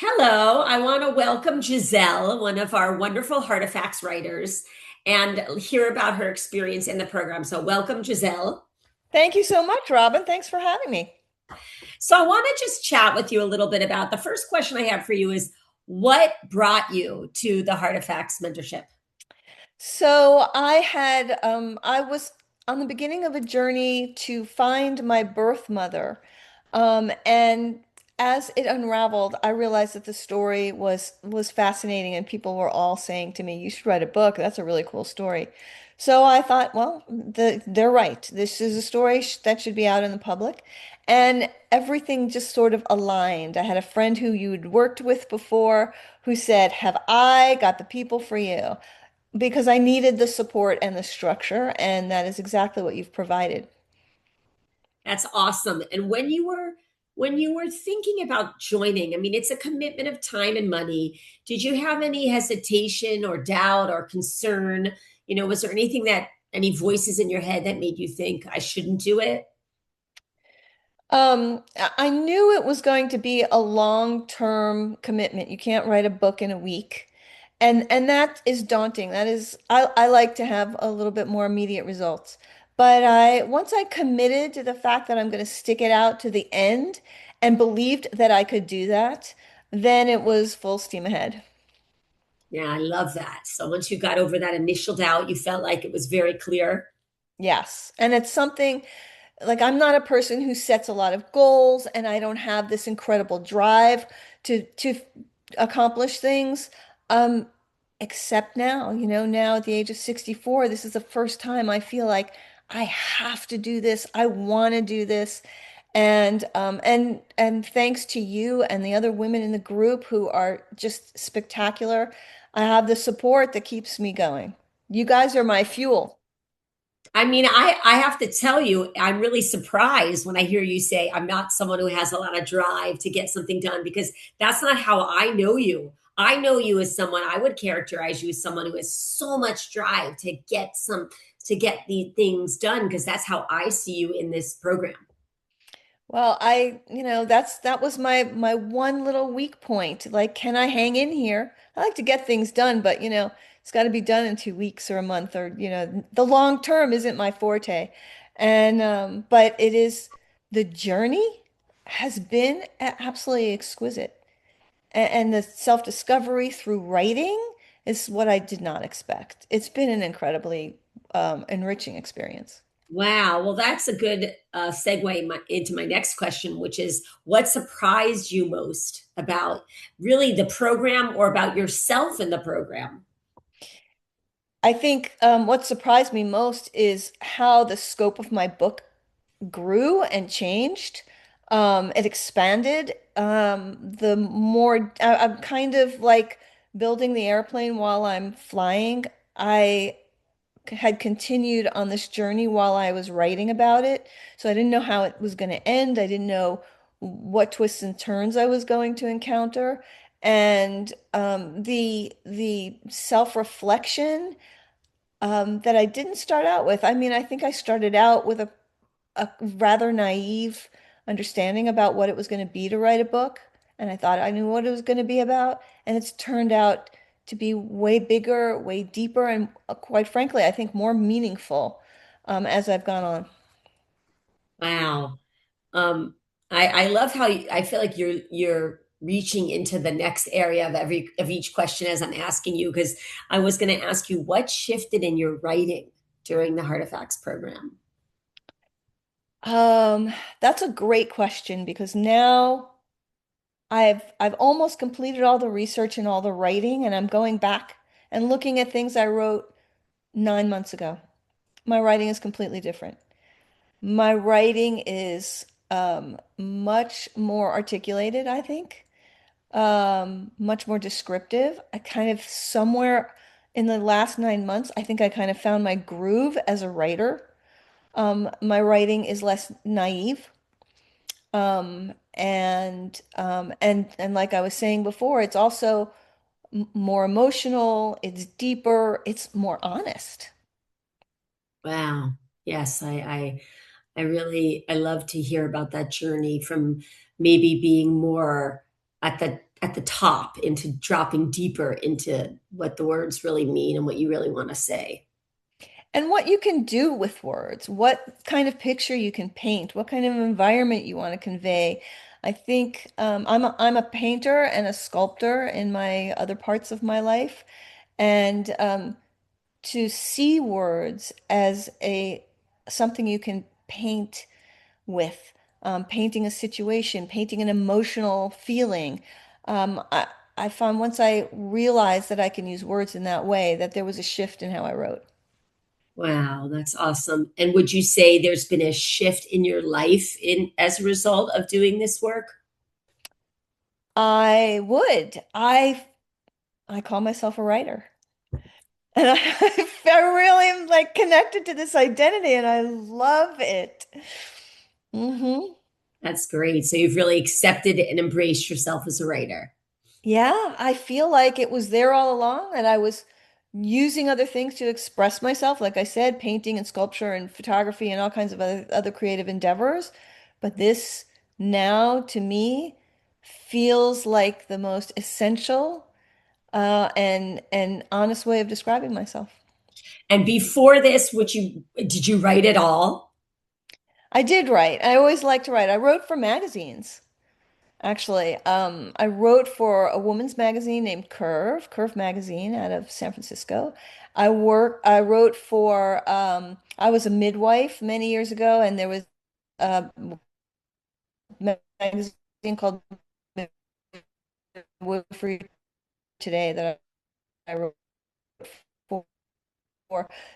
Hello, I want to welcome Giselle, one of our wonderful Heartifacts writers, and hear about her experience in the program. So, welcome, Giselle. Thank you so much, Robin. Thanks for having me. So, I want to just chat with you a little bit about the first question I have for you is what brought you to the Heartifacts mentorship? I was on the beginning of a journey to find my birth mother. And as it unraveled, I realized that the story was fascinating, and people were all saying to me, "You should write a book. That's a really cool story." So I thought, well, they're right. This is a story that should be out in the public. And everything just sort of aligned. I had a friend who you'd worked with before who said, "Have I got the people for you?" Because I needed the support and the structure, and that is exactly what you've provided. That's awesome. And when you were thinking about joining, I mean, it's a commitment of time and money. Did you have any hesitation or doubt or concern? Was there anything that any voices in your head that made you think I shouldn't do it? I knew it was going to be a long-term commitment. You can't write a book in a week. And that is daunting. I like to have a little bit more immediate results. But I once I committed to the fact that I'm going to stick it out to the end and believed that I could do that, then it was full steam ahead. Yeah, I love that. So once you got over that initial doubt, you felt like it was very clear. Yes. And it's something like I'm not a person who sets a lot of goals, and I don't have this incredible drive to accomplish things. Um, except now, now at the age of 64, this is the first time I feel like I have to do this. I want to do this. And thanks to you and the other women in the group who are just spectacular, I have the support that keeps me going. You guys are my fuel. I mean, I have to tell you, I'm really surprised when I hear you say I'm not someone who has a lot of drive to get something done because that's not how I know you. I know you as someone I would characterize you as someone who has so much drive to get the things done because that's how I see you in this program. Well, that was my one little weak point. Like, can I hang in here? I like to get things done, but it's got to be done in 2 weeks or a month, or the long term isn't my forte. But it is the journey has been absolutely exquisite. And the self-discovery through writing is what I did not expect. It's been an incredibly enriching experience. Wow. Well, that's a good segue into my next question, which is what surprised you most about really the program or about yourself in the program? I think what surprised me most is how the scope of my book grew and changed. It expanded. I'm kind of like building the airplane while I'm flying. I had continued on this journey while I was writing about it, so I didn't know how it was going to end. I didn't know what twists and turns I was going to encounter, and the self-reflection that I didn't start out with. I mean, I think I started out with a rather naive understanding about what it was going to be to write a book, and I thought I knew what it was going to be about, and it's turned out to be way bigger, way deeper, and quite frankly, I think more meaningful as I've gone on. Wow. Um, I love how I feel like you're reaching into the next area of each question as I'm asking you, because I was going to ask you what shifted in your writing during the Heartifacts program. Um, that's a great question because now I've almost completed all the research and all the writing, and I'm going back and looking at things I wrote 9 months ago. My writing is completely different. My writing is much more articulated, I think, much more descriptive. I kind of somewhere in the last 9 months, I think I kind of found my groove as a writer. My writing is less naive. And like I was saying before, it's also more emotional, it's deeper, it's more honest. Wow. Yes, I really I love to hear about that journey from maybe being more at at the top into dropping deeper into what the words really mean and what you really want to say. And what you can do with words, what kind of picture you can paint, what kind of environment you want to convey. I think I'm a painter and a sculptor in my other parts of my life, and to see words as a something you can paint with, painting a situation, painting an emotional feeling. Um, I, I found once I realized that I can use words in that way, that there was a shift in how I wrote. Wow, that's awesome. And would you say there's been a shift in your life in as a result of doing this work? I would. I call myself a writer. And I really am like connected to this identity and I love it. Hmm. That's great. So you've really accepted and embraced yourself as a writer. Yeah, I feel like it was there all along and I was using other things to express myself, like I said, painting and sculpture and photography and all kinds of other creative endeavors. But this now to me feels like the most essential and honest way of describing myself. And before this, would you did you write at all? I did write. I always liked to write. I wrote for magazines, actually. I wrote for a woman's magazine named Curve Magazine out of San Francisco. I wrote for, I was a midwife many years ago, and there was a magazine called Midwifery Today that I wrote for.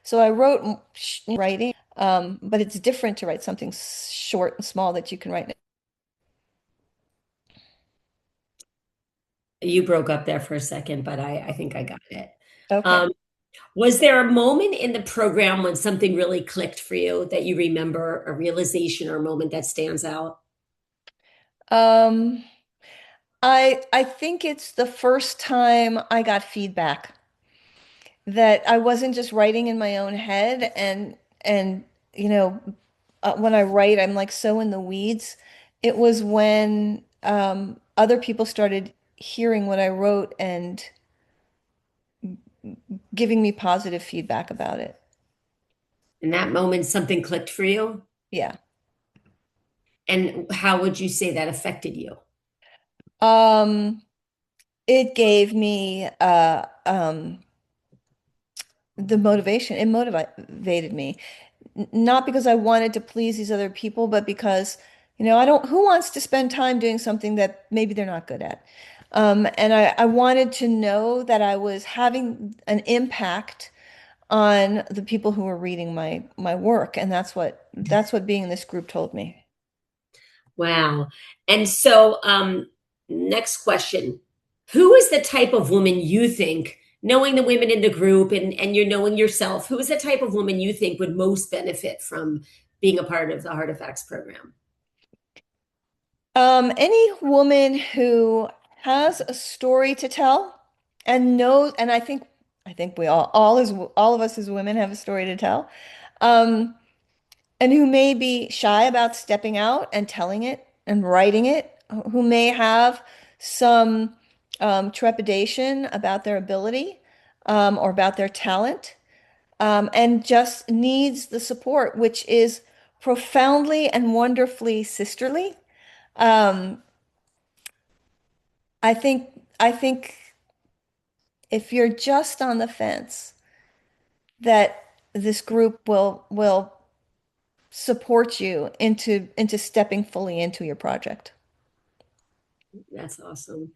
So I wrote writing, but it's different to write something short and small that you can write. You broke up there for a second, but I think I got it. Okay. Um, was there a moment in the program when something really clicked for you that you remember, a realization or a moment that stands out? Um, I think it's the first time I got feedback that I wasn't just writing in my own head and you know when I write I'm like so in the weeds. It was when other people started hearing what I wrote and giving me positive feedback about it. In that moment, something clicked for you? Yeah. And how would you say that affected you? Um, it gave me the motivation. It motivated me. Not because I wanted to please these other people, but because, I don't, who wants to spend time doing something that maybe they're not good at? And I wanted to know that I was having an impact on the people who were reading my work. And that's what being in this group told me. Wow. And so, next question. Who is the type of woman you think, knowing the women in the group and you're knowing yourself, who is the type of woman you think would most benefit from being a part of the Heartifacts program? Any woman who has a story to tell and knows, and I think we all of us as women have a story to tell. Um, and who may be shy about stepping out and telling it and writing it, who may have some trepidation about their ability or about their talent, and just needs the support, which is profoundly and wonderfully sisterly. Um, I think if you're just on the fence, that this group will support you into stepping fully into your project. That's awesome.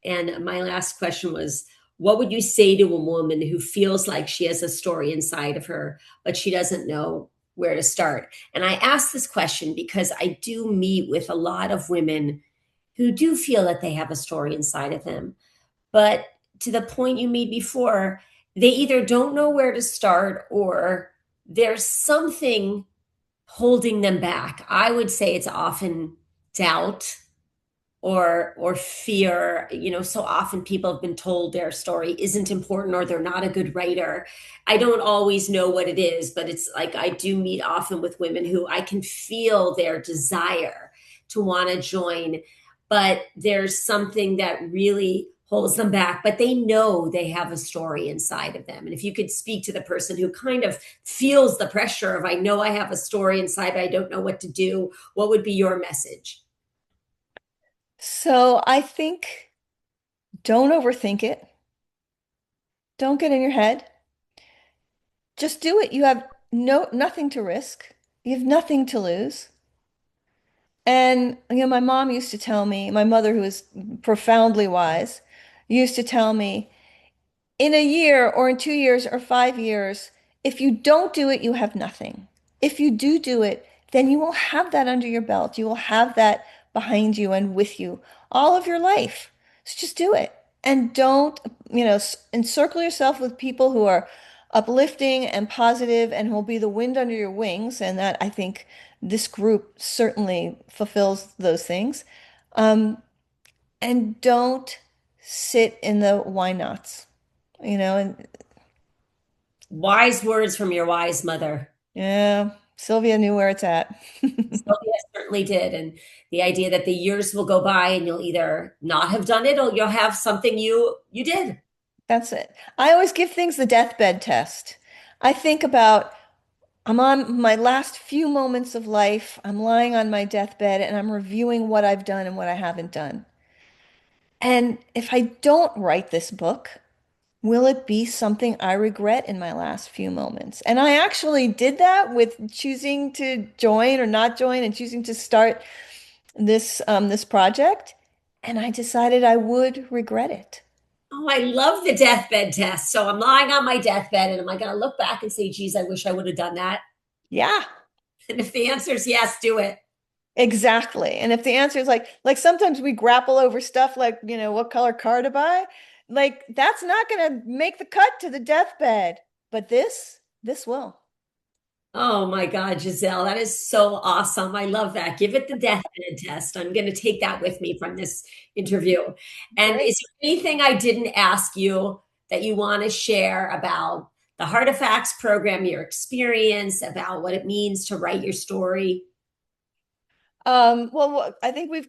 And my last question was, what would you say to a woman who feels like she has a story inside of her, but she doesn't know where to start? And I ask this question because I do meet with a lot of women who do feel that they have a story inside of them. But to the point you made before, they either don't know where to start or there's something holding them back. I would say it's often doubt or fear. So often people have been told their story isn't important or they're not a good writer. I don't always know what it is, but it's like I do meet often with women who I can feel their desire to want to join, but there's something that really holds them back, but they know they have a story inside of them. And if you could speak to the person who kind of feels the pressure of, I know I have a story inside, but I don't know what to do, what would be your message? So I think don't overthink it. Don't get in your head. Just do it. You have nothing to risk. You have nothing to lose. And my mom used to tell me, my mother, who is profoundly wise, used to tell me, in a year or in 2 years or 5 years, if you don't do it, you have nothing. If you do do it, then you will have that under your belt. You will have that behind you and with you all of your life. So just do it. And don't, encircle yourself with people who are uplifting and positive and who will be the wind under your wings. And that, I think, this group certainly fulfills those things. Um, and don't sit in the why nots. And Wise words from your wise mother. yeah, Sylvia knew where it's at. Sylvia certainly did. And the idea that the years will go by and you'll either not have done it or you'll have something you did. That's it. I always give things the deathbed test. I think about I'm on my last few moments of life. I'm lying on my deathbed and I'm reviewing what I've done and what I haven't done. And if I don't write this book, will it be something I regret in my last few moments? And I actually did that with choosing to join or not join and choosing to start this project, and I decided I would regret it. Oh, I love the deathbed test. So I'm lying on my deathbed and am I going to look back and say, geez, I wish I would have done that? Yeah, And if the answer is yes, do it. exactly. And if the answer is like sometimes we grapple over stuff like, what color car to buy, like that's not going to make the cut to the deathbed. But this will. Oh my God, Giselle, that is so awesome. I love that. Give it the deathbed test. I'm going to take that with me from this interview. And Great. is there anything I didn't ask you that you want to share about the Heartifacts program, your experience, about what it means to write your story? Well, I think we've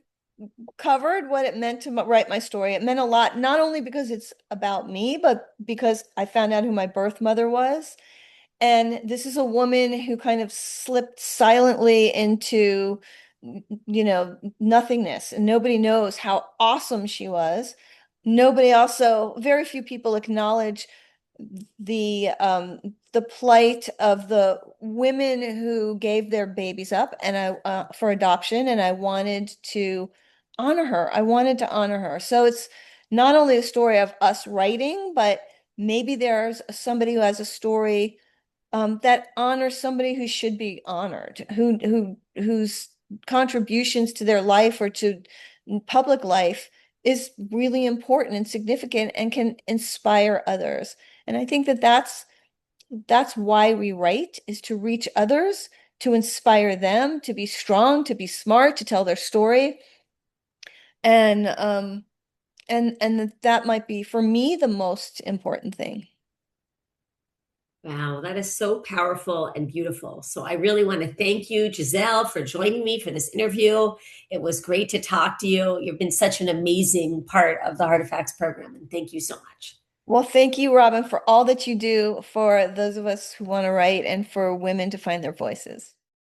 covered what it meant to write my story. It meant a lot, not only because it's about me, but because I found out who my birth mother was. And this is a woman who kind of slipped silently into, nothingness. And nobody knows how awesome she was. Very few people acknowledge the plight of the women who gave their babies up and for adoption, and I wanted to honor her. I wanted to honor her. So it's not only a story of us writing, but maybe there's somebody who has a story that honors somebody who should be honored, whose contributions to their life or to public life is really important and significant and can inspire others. And I think that that's why we write, is to reach others, to inspire them, to be strong, to be smart, to tell their story. And that might be for me the most important thing. Wow, that is so powerful and beautiful. So I really want to thank you, Giselle, for joining me for this interview. It was great to talk to you. You've been such an amazing part of the Artifacts program, and thank you so much. Well, thank you, Robin, for all that you do for those of us who want to write and for women to find their voices.